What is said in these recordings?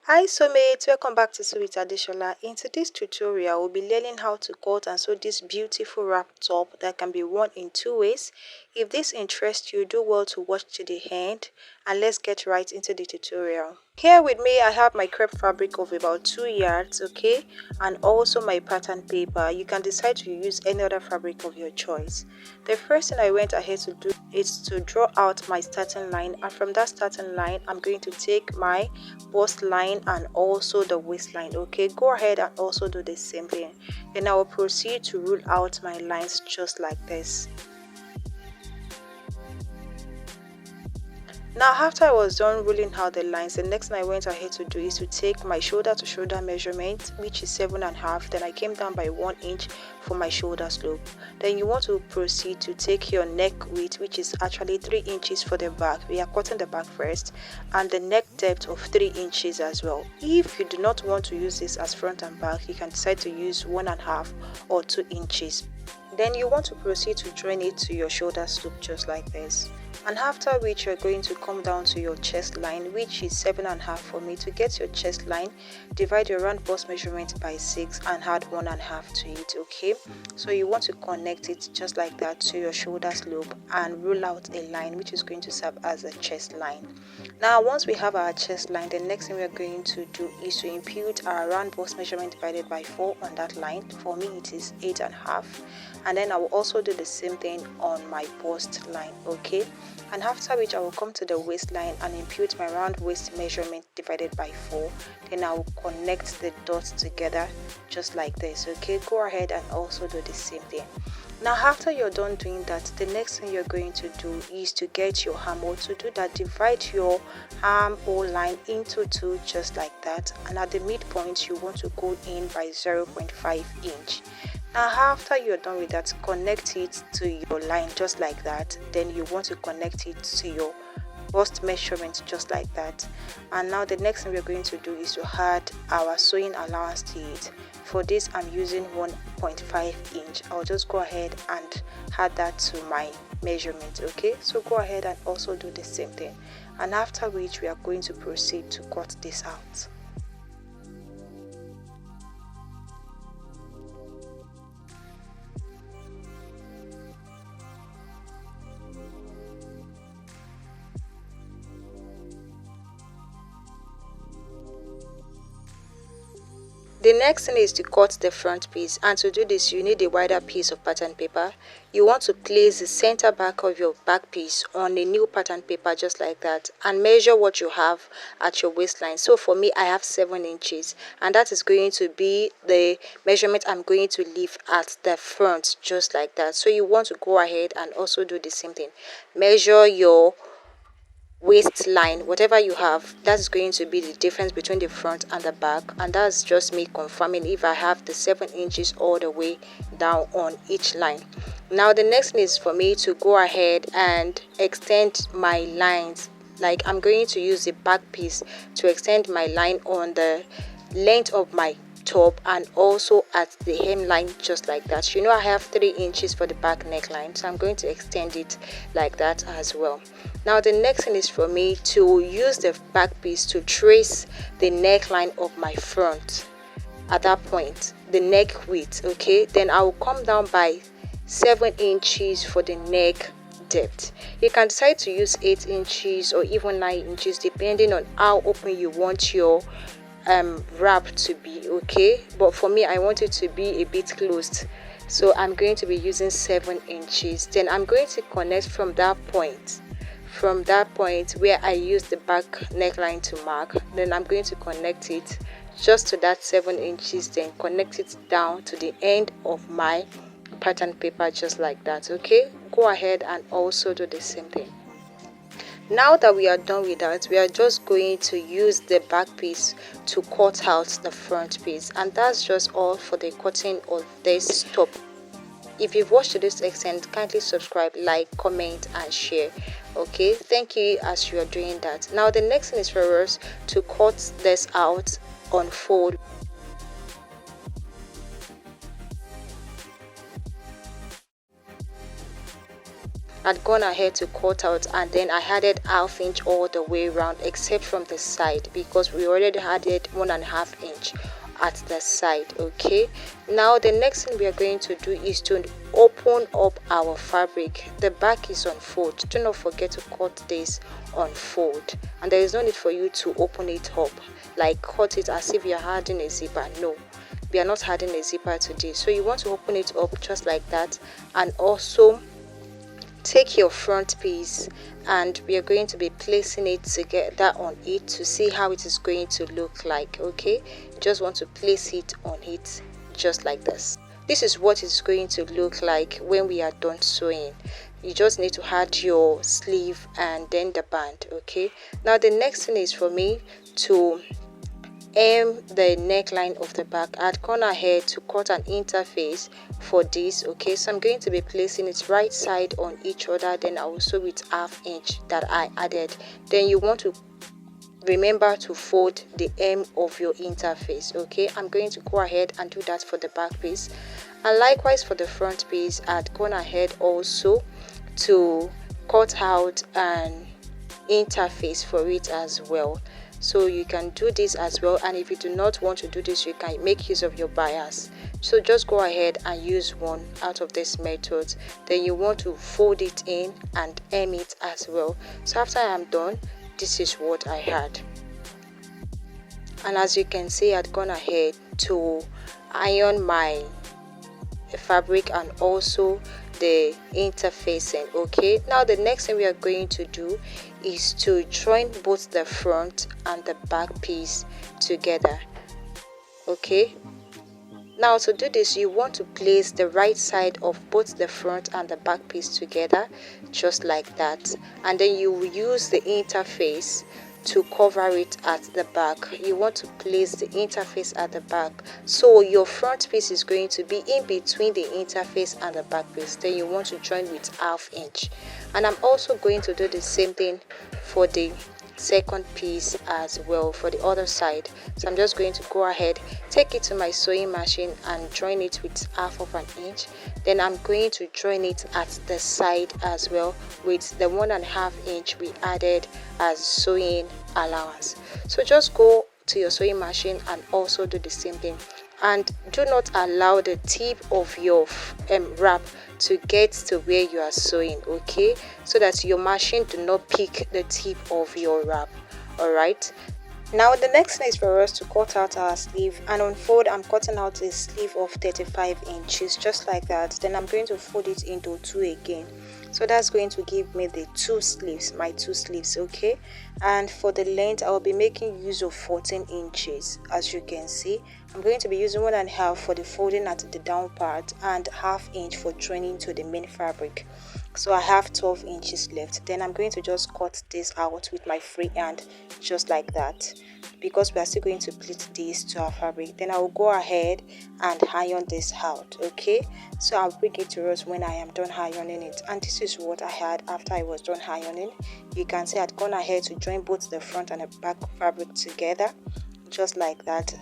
Hi Soulmates, welcome back to Sew with Adeshola. In today's tutorial, we'll be learning how to cut and sew this beautiful wrap top that can be worn in two ways. If this interests you, do well to watch to the end and let's get right into the tutorial. Here with me, I have my crepe fabric of about 2 yards, okay, and also my pattern paper. You can decide to use any other fabric of your choice. The first thing I went ahead to do is to draw out my starting line, and from that starting line, I'm going to take my bust line and also the waistline. Okay, go ahead and also do the same thing. Then I will proceed to rule out my lines just like this. Now after I was done ruling out the lines, the next thing I went ahead to do is to take my shoulder to shoulder measurement, which is 7.5. Then I came down by 1 inch for my shoulder slope. Then you want to proceed to take your neck width, which is actually 3 inches for the back. We are cutting the back first, and the neck depth of 3 inches as well. If you do not want to use this as front and back, you can decide to use 1.5 or 2 inches. Then you want to proceed to join it to your shoulder slope just like this. And after which you're going to come down to your chest line, which is 7.5 for me. To get your chest line, divide your round bust measurement by 6 and add 1.5 to it. Okay, so you want to connect it just like that to your shoulder slope and rule out a line which is going to serve as a chest line. Now once we have our chest line, the next thing we are going to do is to impute our round bust measurement divided by 4 on that line. For me it is 8.5, and then I will also do the same thing on my bust line. Okay, and after which I will come to the waistline and impute my round waist measurement divided by 4. Then I will connect the dots together just like this. Okay, go ahead and also do the same thing. Now after you're done doing that, the next thing you're going to do is to get your armhole. To do that, divide your armhole line into 2 just like that, and at the midpoint you want to go in by 0.5 inch. Now after you're done with that, connect it to your line just like that. Then you want to connect it to your bust measurement just like that. And now the next thing we're going to do is to add our sewing allowance to it. For this I'm using 1.5 inch. I'll just go ahead and add that to my measurement. Okay, so go ahead and also do the same thing, and after which we are going to proceed to cut this out. The next thing is to cut the front piece, and to do this you need a wider piece of pattern paper. You want to place the center back of your back piece on a new pattern paper just like that, and measure what you have at your waistline. So for me I have 7 inches, and that is going to be the measurement I'm going to leave at the front just like that. So you want to go ahead and also do the same thing. Measure your waistline, whatever you have, that's going to be the difference between the front and the back, and that's just me confirming if I have the 7 inches all the way down on each line. Now the next thing is for me to go ahead and extend my lines. Like I'm going to use the back piece to extend my line on the length of my top and also at the hemline just like that. You know I have 3 inches for the back neckline, so I'm going to extend it like that as well. Now the next thing is for me to use the back piece to trace the neckline of my front at that point, the neck width. Okay, then I will come down by 7 inches for the neck depth. You can decide to use 8 inches or even 9 inches depending on how open you want your wrap to be. Okay, but for me I want it to be a bit closed, so I'm going to be using 7 inches. Then I'm going to connect from that point where I use the back neckline to mark. Then I'm going to connect it just to that 7 inches, then connect it down to the end of my pattern paper just like that. Okay, go ahead and also do the same thing. Now that we are done with that, we are just going to use the back piece to cut out the front piece, and that's just all for the cutting of this top. If you've watched to this extent, kindly subscribe, like, comment and share. Okay, thank you as you are doing that. Now the next thing is for us to cut this out on fold. I'd gone ahead to cut out, and then I added half inch all the way around except from the side, because we already added 1.5 inch at the side. Okay, now the next thing we are going to do is to open up our fabric. The back is on fold. Do not forget to cut this on fold, and there is no need for you to open it up, like cut it as if you're adding a zipper. No, we are not adding a zipper today. So you want to open it up just like that, and also take your front piece, and we are going to be placing it together on it to see how it is going to look like. Okay, you just want to place it on it just like this. This is what it's going to look like when we are done sewing. You just need to add your sleeve and then the band. Okay, now the next thing is for me to hem the neckline of the back. I'd gone ahead to cut an interface for this. Okay, so I'm going to be placing it right side on each other, then I will sew with half inch that I added. Then you want to remember to fold the hem of your interface. Okay, I'm going to go ahead and do that for the back piece, and likewise for the front piece. I'd gone ahead also to cut out an interface for it as well. So you can do this as well, and if you do not want to do this, you can make use of your bias. So just go ahead and use one out of these methods. Then you want to fold it in and hem it as well. So after I am done, this is what I had. And as you can see, I'd gone ahead to iron my fabric and also the interfacing. Okay, now the next thing we are going to do is to join both the front and the back piece together. Okay, now to do this, you want to place the right side of both the front and the back piece together just like that, and then you will use the interface to cover it at the back. You want to place the interface at the back, so your front piece is going to be in between the interface and the back piece. Then you want to join with half inch, and I'm also going to do the same thing for the second piece as well for the other side. So I'm just going to go ahead, take it to my sewing machine and join it with half of an inch. Then I'm going to join it at the side as well with the 1.5 inch we added as sewing allowance. So just go to your sewing machine and also do the same thing, and do not allow the tip of your wrap to get to where you are sewing. Okay, so that your machine do not pick the tip of your wrap. All right, now the next thing is for us to cut out our sleeve, and on fold I'm cutting out a sleeve of 35 inches just like that. Then I'm going to fold it into two again, so that's going to give me the my two sleeves. Okay, and for the length I will be making use of 14 inches. As you can see, I'm going to be using 1.5 for the folding at the down part and half inch for joining to the main fabric. So I have 12 inches left. Then I'm going to just cut this out with my free hand just like that, because we are still going to pleat this to our fabric. Then I will go ahead and iron this out. Okay, so I'll bring it to us when I am done ironing it, and this is what I had after I was done ironing. You can see I'd gone ahead to join both the front and the back fabric together just like that.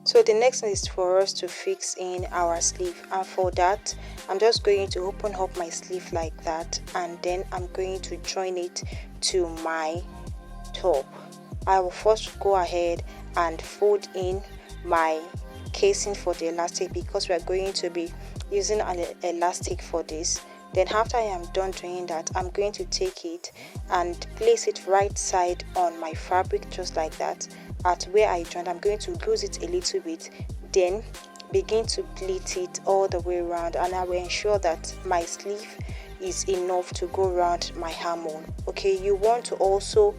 So the next thing is for us to fix in our sleeve, and for that I'm just going to open up my sleeve like that, and then I'm going to join it to my top. I will first go ahead and fold in my casing for the elastic, because we are going to be using an elastic for this. Then after I am done doing that, I'm going to take it and place it right side on my fabric just like that. At where I joined, I'm going to lose it a little bit, then begin to pleat it all the way around, and I will ensure that my sleeve is enough to go around my armhole. Okay, you want to also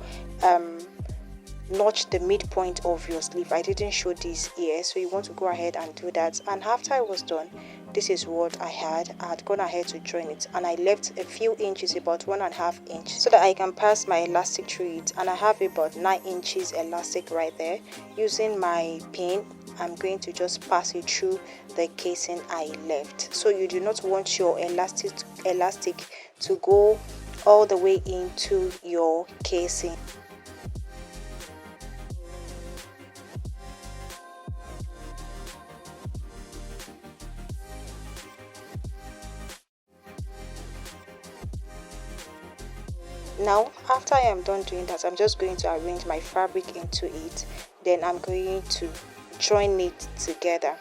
notch the midpoint of your sleeve. I didn't show this here, so you want to go ahead and do that. And after I was done, this is what I had gone ahead to join it, and I left a few inches, about 1.5 inch, so that I can pass my elastic through it, and I have about 9 inches elastic right there. Using my pin, I'm going to just pass it through the casing I left. So you do not want your elastic to go all the way into your casing. Now after I am done doing that, I'm just going to arrange my fabric into it. Then I'm going to join it together.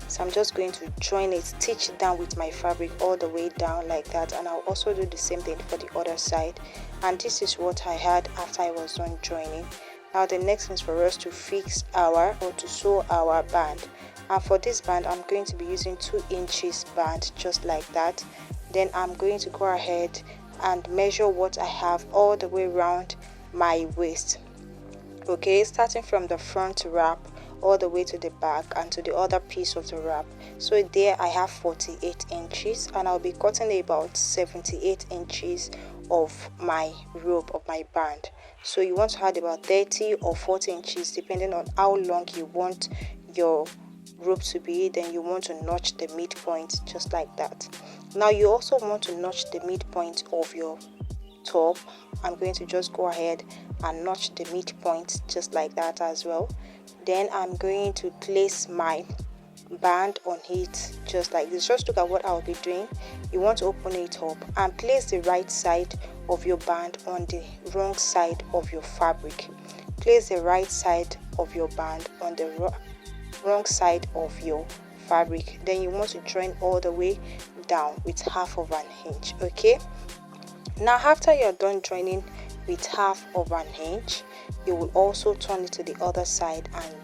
So I'm just going to join it, stitch it down with my fabric all the way down like that, and I'll also do the same thing for the other side. And this is what I had after I was done joining. Now the next thing is for us to fix to sew our band. And for this band, I'm going to be using 2 inches band, just like that. Then I'm going to go ahead and measure what I have all the way around my waist. Okay, starting from the front wrap all the way to the back and to the other piece of the wrap. So there I have 48 inches, and I'll be cutting about 78 inches of my rope of my band. So you want to add about 30 or 40 inches depending on how long you want your rope to be. Then you want to notch the midpoint just like that. Now you also want to notch the midpoint of your top. I'm going to just go ahead and notch the midpoint just like that as well. Then I'm going to place my band on it just like this. Just look at what I'll be doing. You want to open it up and place the right side of your band on the wrong side of your fabric. Place the right side of your band on the wrong side of your fabric. Then you want to join all the way down with half of an inch. Okay, now after you're done joining with half of an inch, you will also turn it to the other side and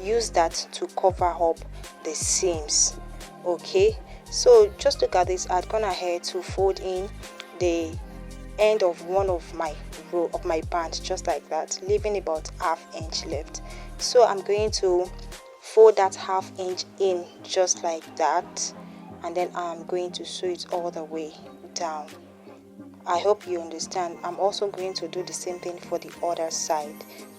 use that to cover up the seams. Okay, so just look at this. I'd gone ahead to fold in the end of one of my row of my band just like that, leaving about ½ inch left. So I'm going to fold that ½ inch in just like that, and then I'm going to sew it all the way down. I hope you understand. I'm also going to do the same thing for the other side.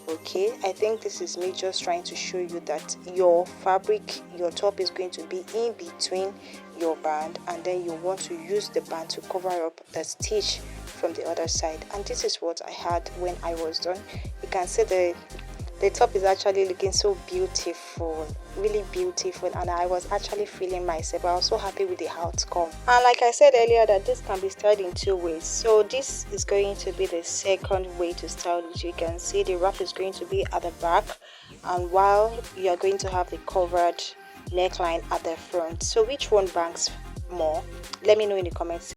Okay, I think this is me just trying to show you that your fabric, your top is going to be in between your band, and then you want to use the band to cover up the stitch from the other side. And this is what I had when I was done. You can see the top is actually looking so beautiful, really beautiful, and I was actually feeling myself. I was so happy with the outcome. And like I said earlier, that this can be styled in 2 ways. So this is going to be the second way to style it. You can see the wrap is going to be at the back, and while you are going to have the covered neckline at the front. So which one bangs more? Let me know in the comments.